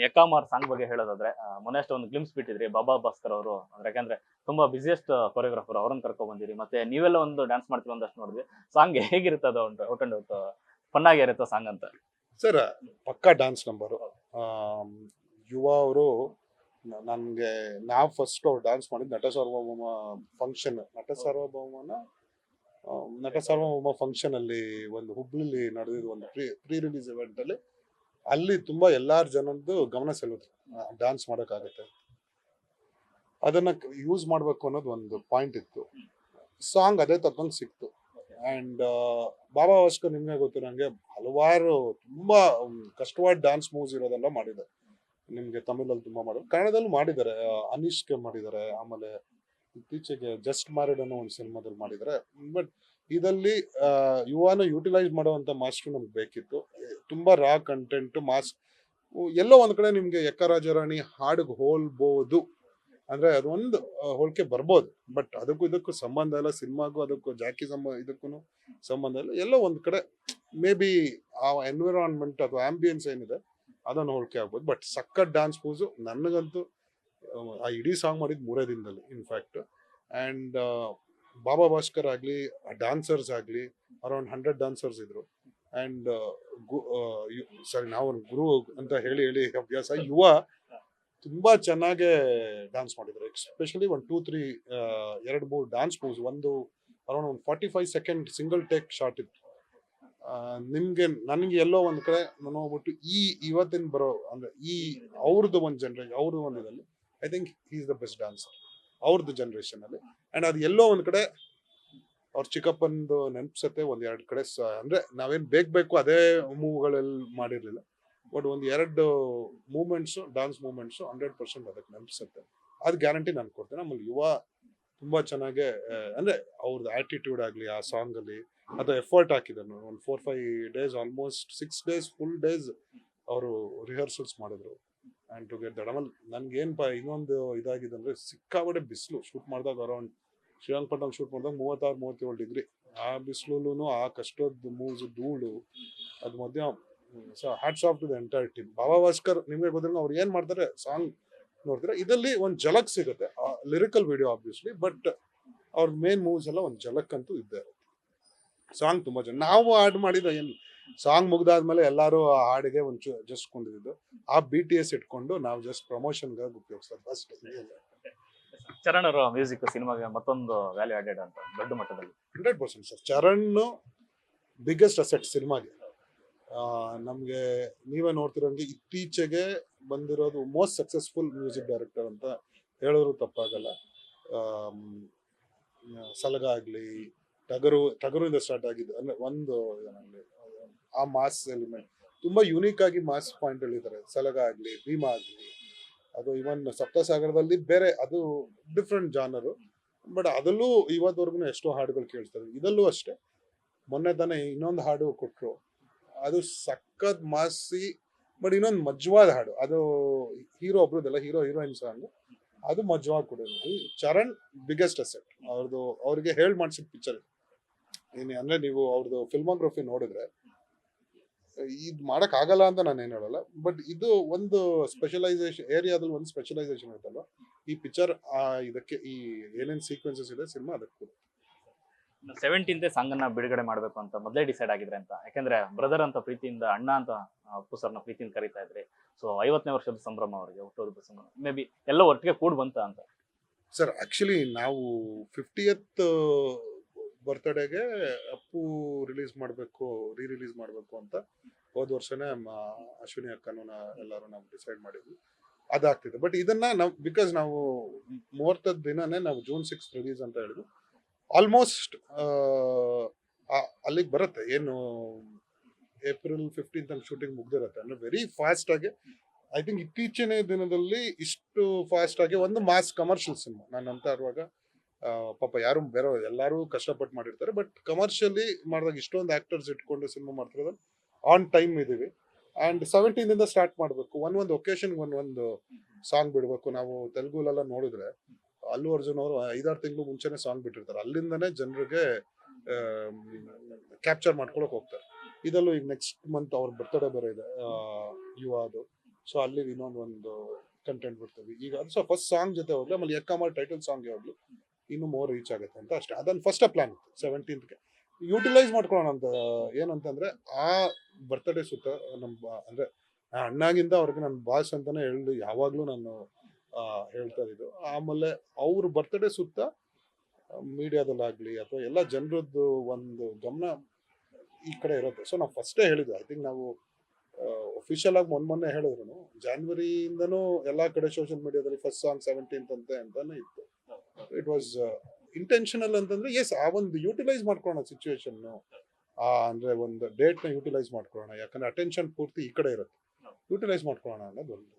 ಎಕ್ಕಾಮಾರ್ song ಬಗ್ಗೆ ಹೇಳೋದಾದ್ರೆ ಮೊನ್ನೆ ಅಷ್ಟೇ ಒಂದು ಗ್ಲಿಮ್ಸ್ ಬಿಟ್ಟಿದ್ರಿ ಬಾಬಾ ಭಾಸ್ಕರ್ ಅವರು. ಅಂದ್ರೆ ಯಾಕಂದ್ರೆ ತುಂಬಾ ಬಿಸಿಯೆಸ್ಟ್ ಕೊರಿಯೋಗ್ರಾಫರ್ ಅವ್ರನ್ನ ಕರ್ಕೊಂಡ್ ಬಂದಿರಿ. ಮತ್ತೆ ನೀವೆಲ್ಲ ಒಂದು ಡ್ಯಾನ್ಸ್ ಮಾಡ್ತೀವಿ ಒಂದಷ್ಟು ನೋಡಿದ್ವಿ. ಸಾಂಗ್ ಹೇಗಿರುತ್ತೆ ಅದು ಔಟ್ ಅಂಡ್ ಔಟ್ ಫನ್ ಆಗಿರುತ್ತೆ ಸಾಂಗ್ ಅಂತ. ಸರ್ ಪಕ್ಕಾ ಡಾನ್ಸ್ ನಂಬರು. ಯುವ ಅವರು ನನಗೆ ನಾವು ಫಸ್ಟ್ ಅವ್ರು ಡ್ಯಾನ್ಸ್ ಮಾಡಿದ್ದು ನಟ ಸಾರ್ವಭೌಮ ಫಂಕ್ಷನ್ ನಟ ಸಾರ್ವಭೌಮ ಫಂಕ್ಷನ್ ಅಲ್ಲಿ ಒಂದು ಹುಬ್ಳಿಲಿ ನಡೆದಿದ್ದು ಒಂದು ಪ್ರೀ ರಿಲೀಸ್ ಇವೆಂಟ್ ಅಲ್ಲಿ ಅಲ್ಲಿ ತುಂಬಾ ಎಲ್ಲಾರ ಜನದ್ದು ಗಮನ ಸೆಳೆದ್ರು. ಡ್ಯಾನ್ಸ್ ಮಾಡೋಕ್ಕಾಗತ್ತೆ, ಅದನ್ನ ಯೂಸ್ ಮಾಡ್ಬೇಕು ಅನ್ನೋದು ಒಂದು ಪಾಯಿಂಟ್ ಇತ್ತು. ಸಾಂಗ್ ಅದೇ ತಕ್ಕಂಗೆ ಸಿಕ್ತು. ಅಂಡ್ ಬಾಬಾ ಭಾಸ್ಕರ್ ನಿಮ್ಗೆ ಗೊತ್ತಿರಂಗೆ ಹಲವಾರು ತುಂಬಾ ಕಷ್ಟವಾದ ಡ್ಯಾನ್ಸ್ ಮೂವ್ಸ್ ಇರೋದೆಲ್ಲ ಮಾಡಿದ್ದಾರೆ. ನಿಮ್ಗೆ ತಮಿಳಲ್ಲಿ ತುಂಬಾ ಮಾಡಿದ್ರು, ಕನ್ನಡದಲ್ಲೂ ಮಾಡಿದ್ದಾರೆ. ಅನೀಶ್ಗೆ ಮಾಡಿದ್ದಾರೆ, ಆಮೇಲೆ ಇತ್ತೀಚೆಗೆ ಜಸ್ಟ್ ಮ್ಯಾರಿಡ್ ಅನ್ನೋ ಒಂದು ಸಿನಿಮಾದಲ್ಲಿ ಮಾಡಿದ್ದಾರೆ. ಬಟ್ ಇದಲ್ಲಿ ಯುವನ ಯುಟಿಲೈಸ್ ಮಾಡುವಂತ ಮಾಸ್ಟರ್ ನಮ್ಗೆ ಬೇಕಿತ್ತು. ತುಂಬಾ ರಾ ಕಂಟೆಂಟ್ ಮಾಸ್. ಎಲ್ಲೋ ಒಂದ್ ಕಡೆ ನಿಮ್ಗೆ ಎಕ್ಕ ರಾಜಾರಾಣಿ ಹಾಡಿಗೆ ಹೋಲ್ಬಹುದು, ಅಂದ್ರೆ ಅದೊಂದು ಹೋಲಿಕೆ ಬರ್ಬೋದು. ಬಟ್ ಅದಕ್ಕೂ ಇದಕ್ಕೂ ಸಂಬಂಧ ಇಲ್ಲ, ಸಿನಿಮಾಗೂ ಅದಕ್ಕೂ ಜಾಕಿ ಇದಕ್ಕೂ ಸಂಬಂಧ ಇಲ್ಲ. ಎಲ್ಲೋ ಒಂದ್ ಕಡೆ ಮೇ ಬಿ ಆ ಎನ್ವಿರಾನ್ಮೆಂಟ್ ಅಥವಾ ಆಂಬಿಯನ್ಸ್ ಏನಿದೆ ಅದನ್ನು ಹೋಲಿಕೆ ಆಗ್ಬೋದು. ಬಟ್ ಸಖತ್ ಡ್ಯಾನ್ಸ್ ಮೂವ್ಸು. ನನಗಂತೂ ಆ ಇಡೀ ಸಾಂಗ್ ಮಾಡಿದ್ 3 ದಿನದಲ್ಲಿ ಇನ್ಫ್ಯಾಕ್ಟ್. ಅಂಡ್ ಬಾಬಾ ಭಾಸ್ಕರ್ ಆಗ್ಲಿ, ಡಾನ್ಸರ್ಸ್ ಆಗ್ಲಿ, ಅರೌಂಡ್ 100 ಡಾನ್ಸರ್ಸ್ ಇದ್ರು. ಅಂಡ್ ಸಾರಿ, ನಾವು ಗುರು ಅಂತ ಹೇಳಿ ಹೇಳಿ ಅಭ್ಯಾಸ. ಯುವ ತುಂಬಾ ಚೆನ್ನಾಗೆ ಡ್ಯಾನ್ಸ್ ಮಾಡಿದ್ರು. Especially 1 2 3 2 3 dance moves. ಒಂದು ಅರೌಂಡ್ ಒಂದು 45 ಸೆಕೆಂಡ್ ಸಿಂಗಲ್ ಟೇಕ್ ಶಾಟ್ ಇತ್ತು. ನಿಮ್ಗೆ ನನ್ಗೆ ಎಲ್ಲೋ ಒಂದ್ ಕಡೆ ನಾನು ಹೋಗ್ಬಿಟ್ಟು ಇವತ್ತಿನ ಬರೋ ಅಂದ್ರೆ ಅವ್ರದ್ದು ಒಂದು ಜನರೇಷನ್, ಅವ್ರದ್ದು ಒಂದು ಇದಲ್ಲಿ I think is the best dancer ಅವ್ರದ್ದು ಜನರೇಷನ್ ಅಲ್ಲಿ. ಅಂಡ್ ಅದು ಎಲ್ಲೋ ಒಂದ್ ಕಡೆ ಅವ್ರ ಚಿಕ್ಕಪ್ಪಂದು ನೆನಪಿಸತ್ತೆ. ಒಂದ್ 2 ಕಡೆ ಅಂದ್ರೆ ನಾವೇನ್ ಬೇಕು ಅದೇ ಮೂವ್ಗಳಲ್ಲಿ ಮಾಡಿರ್ಲಿಲ್ಲ. ಬಟ್ ಒಂದ್ 2 ಮೂವ್ಮೆಂಟ್ಸ್, ಡಾನ್ಸ್ ಮೂವ್ಮೆಂಟ್ಸ್ 100% ಅದಕ್ಕೆ ನೆನಪಿಸುತ್ತೆ. ಅದು ಗ್ಯಾರಂಟಿ ನಾನು ಕೊಡ್ತೇನೆ. ಆಮೇಲೆ ಯುವ ತುಂಬಾ ಚೆನ್ನಾಗೆ ಅಂದ್ರೆ ಅವ್ರದ್ದು ಆಟಿಟ್ಯೂಡ್ ಆಗ್ಲಿ ಆ ಸಾಂಗ್ ಅಲ್ಲಿ, ಅದು ಎಫರ್ಟ್ ಹಾಕಿದ್ರು. ಒಂದು 4-5 days, almost 6 days full days ಅವರು ರಿಹರ್ಸಲ್ಸ್ ಮಾಡಿದ್ರು. And to get that. ಆಮೇಲೆ ನನ್ಗೇನ್ ಇನ್ನೊಂದು ಇದಾಗಿದೆ ಅಂದ್ರೆ ಸಿಕ್ಕಾಬಡೆ ಬಿಸಿಲು. ಶೂಟ್ ಮಾಡಿದಾಗ ಅರೌಂಡ್ ಶ್ರೀರಂಗಪಟ್ಟಣ ಶೂಟ್ ಮಾಡಿದಾಗ 36-37 ಡಿಗ್ರಿ. ಆ ಬಿಸಿಲುನು ಆ ಕಷ್ಟದ ಮೂವ್ಸ್, ಧೂಳು, ಅದ್ ಮಧ್ಯ. So hats off to the entire team. Baba Bhaskar ನಿಮ್ಗೆ ಗೊತ್ತಿರೋ ಅವ್ರು ಏನ್ ಮಾಡ್ತಾರೆ ಸಾಂಗ್ ನೋಡಿದ್ರೆ ಇದಲ್ಲಿ ಒಂದ್ ಝಲಕ್ ಸಿಗುತ್ತೆ. ಲಿರಿಕಲ್ ವಿಡಿಯೋ ಆಬ್ವಿಯಸ್ಲಿ, ಬಟ್ ಅವ್ರ ಮೇನ್ ಮೂವ್ಸ್ ಎಲ್ಲ ಒಂದ್ ಝಲಕ್ ಅಂತೂ ಇದ್ದೇ ಇರುತ್ತೆ. ಸಾಂಗ್ ತುಂಬಾ ಚೆನ್ನಾಗಿ ನಾವು ಆಡ್ ಮಾಡಿದ ಏನ್ ಸಾಂಗ್ ಮುಗ್ದಾದ್ಮೇಲೆ ಎಲ್ಲಾರು ಆ ಹಾಡಿಗೆ ಒಂದು ಜಸ್ಟ್ ಕೊಂಡಿದ್ದು ಆ BTS ಇಟ್ಕೊಂಡು ನಾವು ಜಸ್ಟ್ ಪ್ರಮೋಷನ್ಗಾಗಿ ಉಪಯೋಗಿಸೋದು ಅಷ್ಟೇ. ಚರಣ್ ಅವರ ಮ್ಯೂಸಿಕ್ ಸಿನಿಮಾಗೆ ಮತ್ತೊಂದು ವ್ಯಾಲ್ಯೂ ಆಡೆಡ್ ಅಂತ ದೊಡ್ಡ ಮಟ್ಟದಲ್ಲಿ. 100% ಸರ್. ಚರಣ್ ಬಿಗ್ಗೆಸ್ಟ್ ಅಸೆಟ್ ಸಿನಿಮಾಗೆ. ನಮ್ಗೆ ನೀವೇ ನೋಡ್ತಿರೋಂಗೆ ಇತ್ತೀಚೆಗೆ ಬಂದಿರೋದು ಮೋಸ್ಟ್ ಸಕ್ಸಸ್ಫುಲ್ ಮ್ಯೂಸಿಕ್ ಡೈರೆಕ್ಟರ್ ಅಂತ ಹೇಳಿದ್ರು ತಪ್ಪಾಗಲ್ಲ. ಸಲಗ ಆಗ್ಲಿ, ಟಗರುಯಿಂದ ಸ್ಟಾರ್ಟ್ ಆಗಿದ್ದು ಅಂದ್ರೆ ಒಂದು ಆ ಮಾಸ್ ಎಲಿಮೆಂಟ್ ತುಂಬಾ ಯುನೀಕ್ ಆಗಿ ಮಾಸ್ ಪಾಯಿಂಟ್ ಹೇಳಿದ್ದಾರೆ. ಸಲಗ ಆಗ್ಲಿ, ಭೀಮಾ ಆಗ್ಲಿ, ಅದು ಇವನ್ ಸಪ್ತಸಾಗರದಲ್ಲಿ ಬೇರೆ, ಅದು ಡಿಫ್ರೆಂಟ್ ಜಾನರು. ಬಟ್ ಅದಲ್ಲೂ ಇವತ್ತವರೆಗೂ ಎಷ್ಟೋ ಹಾಡುಗಳು ಕೇಳ್ತಾರೆ. ಇದಲ್ಲೂ ಅಷ್ಟೇ. ಮೊನ್ನೆ ತಾನೇ ಇನ್ನೊಂದು ಹಾಡು ಕೊಟ್ರು, ಅದು ಸಖತ್ ಮಾಸಿ. ಬಟ್ ಇನ್ನೊಂದು ಮಜ್ವಾದ ಹಾಡು, ಅದು ಹೀರೋ ಒಬ್ರದಲ್ಲ, ಹೀರೋಯಿನ್ ಸಾಂಗ್, ಅದು ಮಜ್ವಾದ ಕೊಡೋದು. ಚರಣ್ ಬಿಗ್ಗೆಸ್ಟ್ ಅಸೆಟ್ ಅವ್ರದ್ದು. ಅವ್ರಿಗೆ ಹೇಳ್ ಮಾಡ್ಸಿದ ಪಿಕ್ಚರ್ ಅಂದ್ರೆ ನೀವು ಅವ್ರದ್ದು ಫಿಲ್ಮೋಗ್ರಫಿ ನೋಡಿದ್ರೆ ಇದ್ ಮಾಡಕ್ ಆಗಲ್ಲ ಅಂತ ನಾನು ಏನ್ ಹೇಳಲ್ಲ. ಬಟ್ ಇದು ಒಂದು ಸ್ಪೆಷಲೈಸೇಷನ್ ಏರಿಯಾದಲ್ಲಿ ಒಂದು ಸ್ಪೆಷಲೈಸೇಷನ್ ಇರುತ್ತಲ್ಲ, ಈ ಪಿಕ್ಚರ್ ಇದಕ್ಕೆ ಈ ಏನೇನ್ ಸೀಕ್ವೆನ್ಸಸ್ ಇದೆ ಸಿನಿಮಾ ಅದಕ್ಕೆ 17th ಸಾಂಗ್ ಅನ್ನ ಬಿಡುಗಡೆ ಮಾಡ್ಬೇಕು ಅಂತ ಮೊದಲೇ ಡಿಸೈಡ್ ಆಗಿದ್ರೆ ಅಂತ. ಯಾಕಂದ್ರೆ ಬ್ರದರ್ ಅಂತ ಪ್ರೀತಿಯಿಂದ, ಅಣ್ಣ ಅಂತ ಅಪ್ಪು ಸರ್ನ ಪ್ರೀತಿಯಿಂದ ಕರೀತಾ ಇದ್ರಿ. ಸೊ 50ನೇ ವರ್ಷದ ಸಂಭ್ರಮ ಅವರಿಗೆ, ಹುಟ್ಟುಹಬ್ಬದ ಸಂಭ್ರಮ, ಮೇ ಬಿ ಎಲ್ಲ ಒಟ್ಟಿಗೆ ಕೂಡ್ ಬಂತ ಅಂತ. ಸರ್ ಆಕ್ಚುಲಿ ನಾವು 50th ಬರ್ತ್ಡೇಗೆ ಅಪ್ಪು ರಿಲೀಸ್ ಮಾಡಬೇಕು, ರಿಲೀಸ್ ಮಾಡಬೇಕು ಅಂತ ಹೋದ ವರ್ಷನೇ ಅಶ್ವಿನಿ ಅಕ್ಕನೂ ಎಲ್ಲರೂ ನಾವು ಡಿಸೈಡ್ ಮಾಡಿದ್ವಿ. ಅದಾಗ್ತಿದೆ. ಬಟ್ ಇದನ್ನ ನಾವು ಬಿಕಾಸ್ ನಾವು ಮುಹೂರ್ತದ ದಿನನೇ ನಾವು June 6 ರಿಲೀಸ್ ಅಂತ ಹೇಳಿದ್ವಿ. ಆಲ್ಮೋಸ್ಟ್ ಅಲ್ಲಿಗೆ ಬರುತ್ತೆ. ಏನು April 15th ಅಲ್ಲಿ ಶೂಟಿಂಗ್ ಮುಗ್ದಿರುತ್ತೆ. ಅಂದ್ರೆ ವೆರಿ ಫಾಸ್ಟ್ ಆಗಿ ಐ ಥಿಂಕ್ ಇತ್ತೀಚಿನ ದಿನದಲ್ಲಿ ಇಷ್ಟು ಫಾಸ್ಟ್ ಆಗಿ ಒಂದು ಮಾಸ್ ಕಮರ್ಷಿಯಲ್ ಸಿನಿಮಾ ನಾನು ಅಂತ ಇರುವಾಗ ಪಾಪ ಯಾರು ಬೇರೆ ಎಲ್ಲರೂ ಕಷ್ಟಪಟ್ಟು ಮಾಡಿರ್ತಾರೆ. ಬಟ್ ಕಮರ್ಷಿಯಲಿ ಮಾಡಿದಾಗ ಇಷ್ಟೊಂದು ಆಕ್ಟರ್ಸ್ ಇಟ್ಕೊಂಡು ಸಿನಿಮಾ ಮಾಡ್ತಿರೋದು ಆನ್ ಟೈಮ್ ಇದೀವಿ. ಅಂಡ್ 17th ಸ್ಟಾರ್ಟ್ ಮಾಡಬೇಕು. ಒಂದೊಂದು ಒಕೇಶನ್ ಒಂದೊಂದು ಸಾಂಗ್ ಬಿಡಬೇಕು. ನಾವು ತೆಲುಗುಲೆಲ್ಲ ನೋಡಿದ್ರೆ ಅಲ್ಲು ಅರ್ಜುನ್ ಅವರು 5-6 ತಿಂಗಳು ಮುಂಚೆನೆ ಸಾಂಗ್ ಬಿಟ್ಟಿರ್ತಾರೆ. ಅಲ್ಲಿಂದನೇ ಜನರಿಗೆ ಕ್ಯಾಪ್ಚರ್ ಮಾಡ್ಕೊಳಕ್ ಹೋಗ್ತಾರೆ. ಇದಲ್ಲೂ ಈಗ ನೆಕ್ಸ್ಟ್ ಮಂತ್ ಅವ್ರ ಬರ್ತ್ಡೇ ಬೇರೆ ಇದೆ ಯುವ ಅದು. ಸೊ ಅಲ್ಲಿ ಇನ್ನೊಂದು ಕಂಟೆಂಟ್ ಬಿಡ್ತೀವಿ ಈಗ. ಅದು ಸೊ ಫಸ್ಟ್ ಸಾಂಗ್ ಜೊತೆ ಹೋಗ್ಲಿ, ಆಮೇಲೆ ಎಕ್ಕಮ್ಮ ಟೈಟಲ್ ಸಾಂಗ್ಗೆ ಹೋಗ್ಲಿ, ಇನ್ನೂ ಮೋರ್ ರೀಚ್ ಆಗುತ್ತೆ ಅಂತ ಅಷ್ಟೇ. ಅದನ್ನು ಫಸ್ಟ್ ಪ್ಲಾನ್ ಇತ್ತು 17th ಯುಟಿಲೈಸ್ ಮಾಡ್ಕೊಳ್ಳೋಣ ಅಂತ. ಏನಂತಂದ್ರೆ ಆ ಬರ್ತ್ಡೇ ಸುತ್ತ ನಮ್ಮ ಅಂದ್ರೆ ಅಣ್ಣಾಗಿಂದ ಅವ್ರಿಗೆ ನನ್ನ ಬಾಸ್ ಅಂತಾನೆ ಹೇಳಿ ಯಾವಾಗ್ಲೂ ನಾನು ಹೇಳ್ತಾ ಇದ್ದು. ಆಮೇಲೆ ಅವ್ರ ಬರ್ತ್ಡೇ ಸುತ್ತ ಮೀಡಿಯಾದಲ್ಲಾಗ್ಲಿ ಅಥವಾ ಎಲ್ಲ ಜನರದ್ದು ಒಂದು ಗಮನ ಈ ಕಡೆ ಇರುತ್ತೆ. ಸೊ ನಾವು ಫಸ್ಟೇ ಹೇಳಿದ್ವಿ. ಐ ಥಿಂಕ್ ನಾವು ಅಫಿಷಿಯಲ್ ಆಗಿ ಮೊನ್ನೆ ಹೇಳಿದ್ರು, ಜಾನ್ವರಿಯಿಂದನೂ ಎಲ್ಲಾ ಕಡೆ ಸೋಷಿಯಲ್ ಮೀಡಿಯಾದಲ್ಲಿ ಫಸ್ಟ್ ಸಾಂಗ್ 17th ಅಂತಾನೆ ಇತ್ತು. ಇಟ್ ವಾಸ್ ಇಂಟೆನ್ಷನಲ್ ಅಂತಂದ್ರೆ ಎಸ್, ಆ ಒಂದು ಯುಟಿಲೈಸ್ ಮಾಡ್ಕೊಳ್ಳೋಣ ಸಿಚುವೇಶನ್, ಅಂದ್ರೆ ಒಂದು ಡೇಟ್ ನ ಯುಟಿಲೈಸ್ ಮಾಡ್ಕೊಳ್ಳೋಣ. ಯಾಕಂದ್ರೆ ಅಟೆನ್ಷನ್ ಪೂರ್ತಿ ಈ ಕಡೆ ಇರುತ್ತೆ, ಯುಟಿಲೈಸ್ ಮಾಡ್ಕೊಳ್ಳೋಣ ಅನ್ನೋದು ಒಂದು